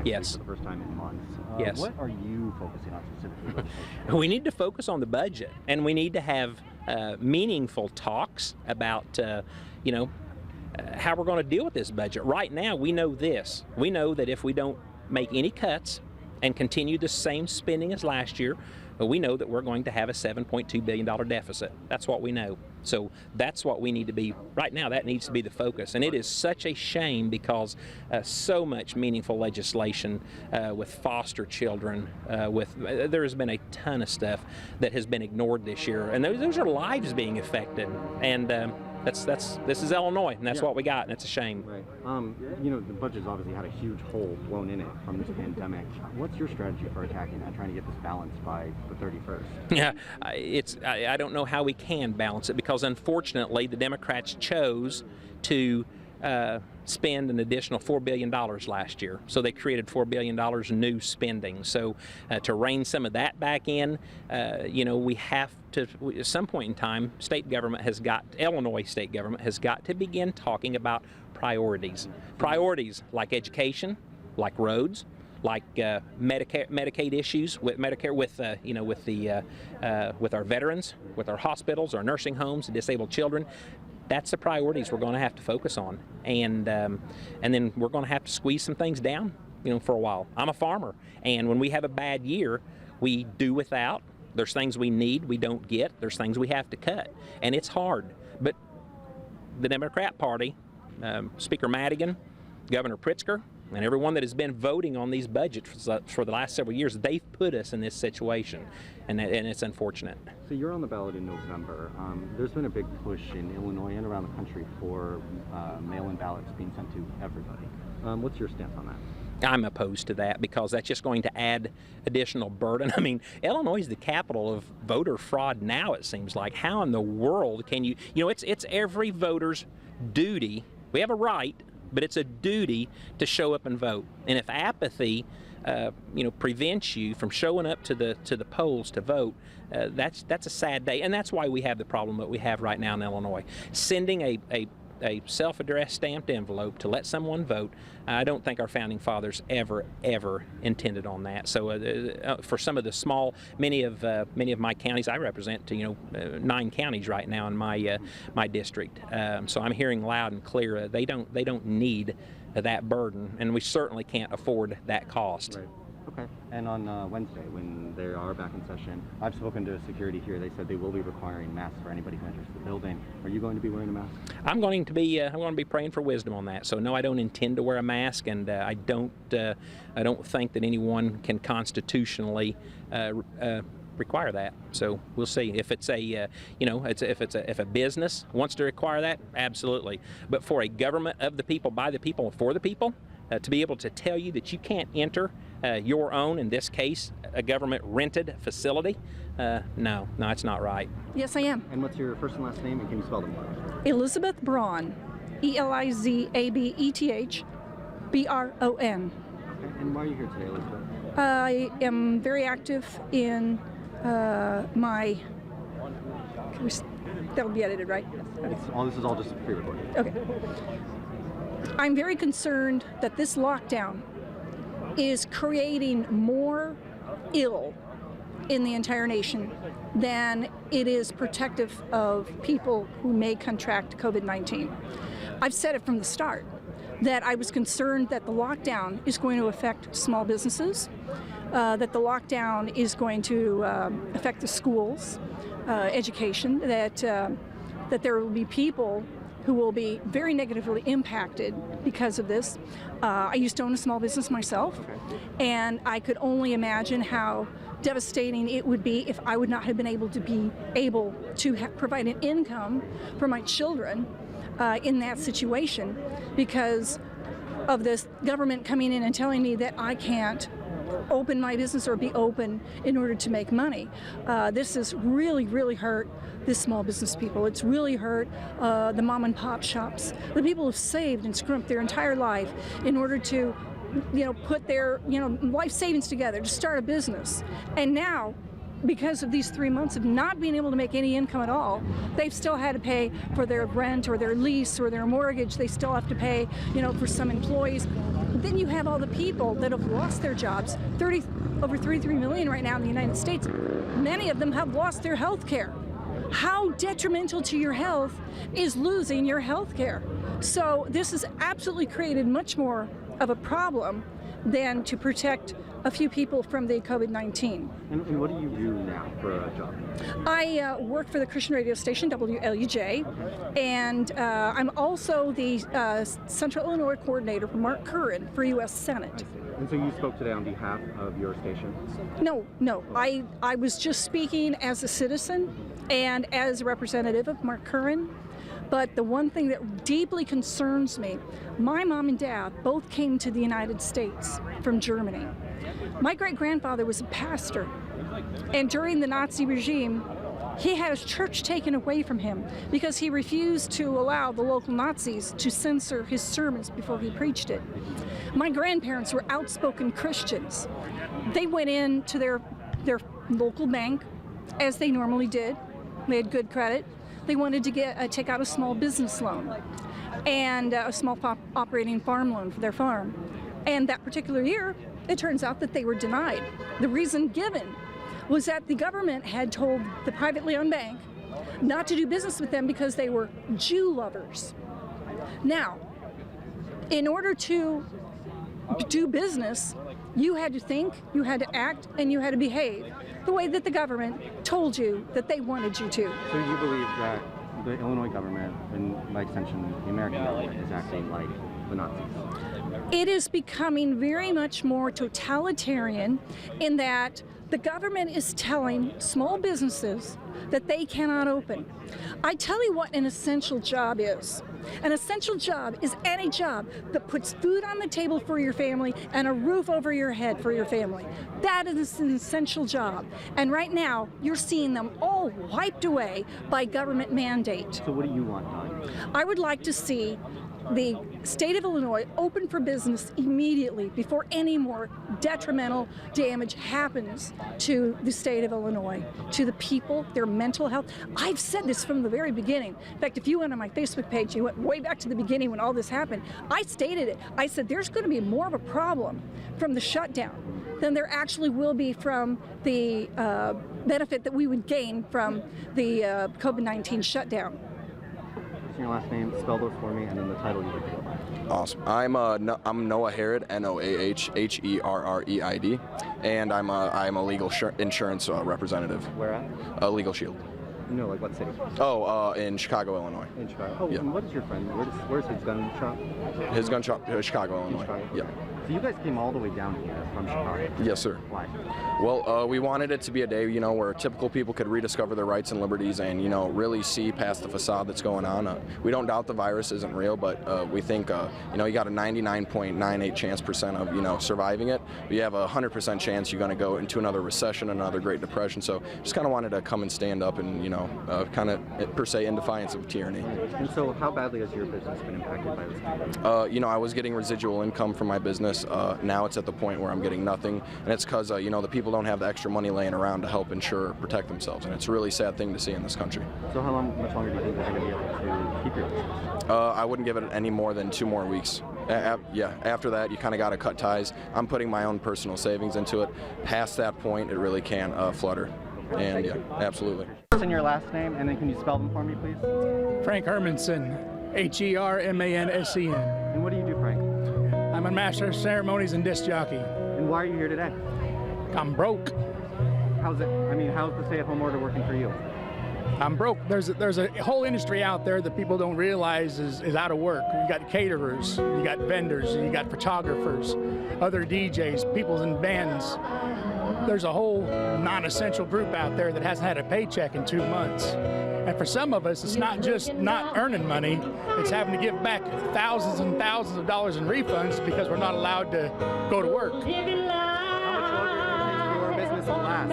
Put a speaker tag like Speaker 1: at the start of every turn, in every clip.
Speaker 1: next week
Speaker 2: Yes.
Speaker 1: for the first time in months.
Speaker 2: Yes.
Speaker 1: What are you focusing on specifically?
Speaker 2: We need to focus on the budget, and we need to have meaningful talks about, how we're going to deal with this budget. Right now, we know this. We know that if we don't make any cuts and continue the same spending as last year, we know that we're going to have a $7.2 billion deficit. That's what we know. So that's what we need to be, right now, that needs to be the focus. And it is such a shame because so much meaningful legislation with foster children, there has been a ton of stuff that has been ignored this year. And those are lives being affected. And this is Illinois, and that's what we got, and it's a shame.
Speaker 1: Right. The budget's obviously had a huge hole blown in it from this pandemic. What's your strategy for attacking that, trying to get this balanced by the 31st?
Speaker 2: Yeah, I don't know how we can balance it because, unfortunately, the Democrats chose to spend an additional $4 billion last year. So they created $4 billion in new spending. So to rein some of that back in, we have to, at some point in time, Illinois state government has got to begin talking about priorities. Priorities like education, like roads, like Medicaid issues with Medicare, with our veterans, with our hospitals, our nursing homes, and disabled children. That's the priorities we're going to have to focus on, and then we're going to have to squeeze some things down, for a while. I'm a farmer, and when we have a bad year, we do without. There's things we need, we don't get. There's things we have to cut, and it's hard. But the Democrat Party, Speaker Madigan, Governor Pritzker, and everyone that has been voting on these budgets for the last several years, they've put us in this situation, and it's unfortunate.
Speaker 1: So you're on the ballot in November. There's been a big push in Illinois and around the country for mail-in ballots being sent to everybody. What's your stance on that?
Speaker 2: I'm opposed to that because that's just going to add additional burden. I mean, Illinois is the capital of voter fraud now, it seems like. How in the world can you, it's every voter's duty. We have a right, but it's a duty to show up and vote. And if apathy, prevents you from showing up to the polls to vote, that's a sad day. And that's why we have the problem that we have right now in Illinois. Sending a self-addressed stamped envelope to let someone vote, I don't think our founding fathers ever intended on that. So for some of the many of my counties, I represent 9 counties right now in my district. So I'm hearing loud and clear they don't need that burden, and we certainly can't afford that cost.
Speaker 1: Right. Okay. And on Wednesday, when they are back in session, I've spoken to security here. They said they will be requiring masks for anybody who enters the building. Are you going to be wearing a mask? I'm going to
Speaker 2: be praying for wisdom on that. So no, I don't intend to wear a mask, and I don't think that anyone can constitutionally require that. So we'll see. If it's if a business wants to require that, absolutely. But for a government of the people, by the people, and for the people, to be able to tell you that you can't enter your own, in this case, a government rented facility, no, it's not right.
Speaker 3: Yes, I am.
Speaker 1: And what's your first and last name, and can you spell them?
Speaker 3: Elizabeth Braun, Elizabeth Braun.
Speaker 1: Okay. And why are you here today, Elizabeth?
Speaker 3: I am very active in that'll be edited, right?
Speaker 1: This is all just pre-recorded.
Speaker 3: Okay. I'm very concerned that this lockdown is creating more ill in the entire nation than it is protective of people who may contract COVID-19. I've said it from the start that I was concerned that the lockdown is going to affect small businesses, that the lockdown is going to affect the schools, education, that there will be people who will be very negatively impacted because of this. I used to own a small business myself, and I could only imagine how devastating it would be if I would not have been able to provide an income for my children in that situation because of this government coming in and telling me that I can't open my business or be open in order to make money. This has really hurt the small business people. It's really hurt the mom and pop shops, the people who've saved and scrimped their entire life in order to put their life savings together to start a business. And now, because of these 3 months of not being able to make any income at all, they've still had to pay for their rent or their lease or their mortgage. They still have to pay, for some employees. then you have all the people that have lost their jobs, over 33 million right now in the United States. Many of them have lost their health care. How detrimental to your health is losing your health care? So this has absolutely created much more of a problem than to protect a few people from the COVID-19.
Speaker 1: And what do you do now for a job?
Speaker 3: I work for the Christian radio station, WLUJ, and I'm also the Central Illinois coordinator for Mark Curran for U.S. Senate.
Speaker 1: And so you spoke today on behalf of your station?
Speaker 3: No. I was just speaking as a citizen and as a representative of Mark Curran. But the one thing that deeply concerns me, my mom and dad both came to the United States from Germany. My great-grandfather was a pastor, and during the Nazi regime, he had his church taken away from him because he refused to allow the local Nazis to censor his sermons before he preached it. My grandparents were outspoken Christians. They went into their local bank, as they normally did. They had good credit. They wanted to take out a small business loan and a small operating farm loan for their farm. And that particular year, it turns out that they were denied. The reason given was that the government had told the privately owned bank not to do business with them because they were Jew lovers. Now, in order to do business, you had to think, you had to act, and you had to behave the way that the government told you that they wanted you to.
Speaker 1: So you believe that the Illinois government, and by extension the American government, is acting like the Nazis?
Speaker 3: It is becoming very much more totalitarian in that the government is telling small businesses that they cannot open. I tell you what an essential job is. An essential job is any job that puts food on the table for your family and a roof over your head for your family. That is an essential job. And right now, you're seeing them all wiped away by government mandate.
Speaker 1: So what do you want done?
Speaker 3: I would like to see the state of Illinois open for business immediately before any more detrimental damage happens to the state of Illinois, to the people, their mental health. I've said this from the very beginning. In fact, if you went on my Facebook page, you went way back to the beginning when all this happened, I stated it. I said there's going to be more of a problem from the shutdown than there actually will be from the benefit that we would gain from the COVID-19 shutdown.
Speaker 1: Your last name, spell those for me, and then the title you would go by.
Speaker 4: Awesome. I'm Noah Herod, Noahherreid, and I'm a legal insurance representative.
Speaker 1: Where at?
Speaker 4: Legal Shield.
Speaker 1: No, like what city?
Speaker 4: Oh, in Chicago, Illinois.
Speaker 1: In Chicago. Oh,
Speaker 4: yeah.
Speaker 1: And what is your friend? Where's his gun shop?
Speaker 4: His gun shop, Chicago, Illinois.
Speaker 1: Chicago?
Speaker 4: Yeah.
Speaker 1: So you guys came all the way down here from Chicago?
Speaker 4: Yes, sir.
Speaker 1: Why?
Speaker 4: Well, we wanted it to be a day, where typical people could rediscover their rights and liberties and, really see past the facade that's going on. We don't doubt the virus isn't real, but we think, you got a 99.98% chance of, surviving it. But you have a 100% chance you're going to go into another recession, another Great Depression. So just kind of wanted to come and stand up and, kind of, per se, in defiance of tyranny.
Speaker 1: And so how badly has your business been impacted by this pandemic?
Speaker 4: I was getting residual income from my business. Now it's at the point where I'm getting nothing, and it's because, the people don't have the extra money laying around to help protect themselves, and it's a really sad thing to see in this country.
Speaker 1: So how much longer do you think they're going to be able to keep your business?
Speaker 4: I wouldn't give it any more than 2 more weeks. After that, you kind of got to cut ties. I'm putting my own personal savings into it. Past that point, it really can flutter. And yeah, absolutely.
Speaker 1: And your last name, and then can you spell them for me, please?
Speaker 5: Frank Hermanson, Hermansen.
Speaker 1: And what do you do, Frank?
Speaker 5: I'm a master of ceremonies and disc jockey.
Speaker 1: And why are you here today?
Speaker 5: I'm broke.
Speaker 1: How's the stay-at-home order working for you?
Speaker 5: I'm broke. There's a whole industry out there that people don't realize is out of work. You got caterers, you got vendors, you got photographers, other DJs, people in bands. There's a whole non-essential group out there that hasn't had a paycheck in 2 months. And for some of us, it's not just not earning money, it's having to give back thousands and thousands of dollars in refunds because we're not allowed to go to work.
Speaker 1: How much longer do you think your business will last?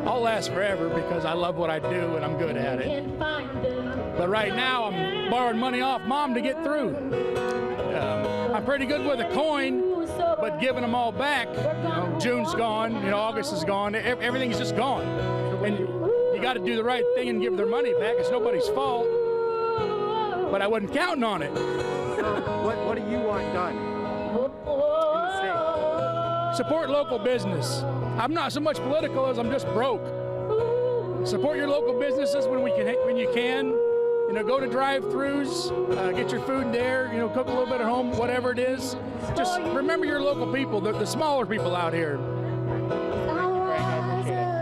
Speaker 5: I'll last forever because I love what I do and I'm good at it. But right now, I'm borrowing money off Mom to get through. I'm pretty good with a coin, but giving them all back, June's gone, August is gone, everything's just gone. And you got to do the right thing and give their money back. It's nobody's fault, but I wasn't counting on it.
Speaker 1: So what do you want done?
Speaker 5: support local business. I'm not so much political as I'm just broke. Support your local businesses when you can. You know, go to drive-throughs, get your food there. You know, cook a little bit at home, whatever it is. Just remember your local people, the smaller people out here.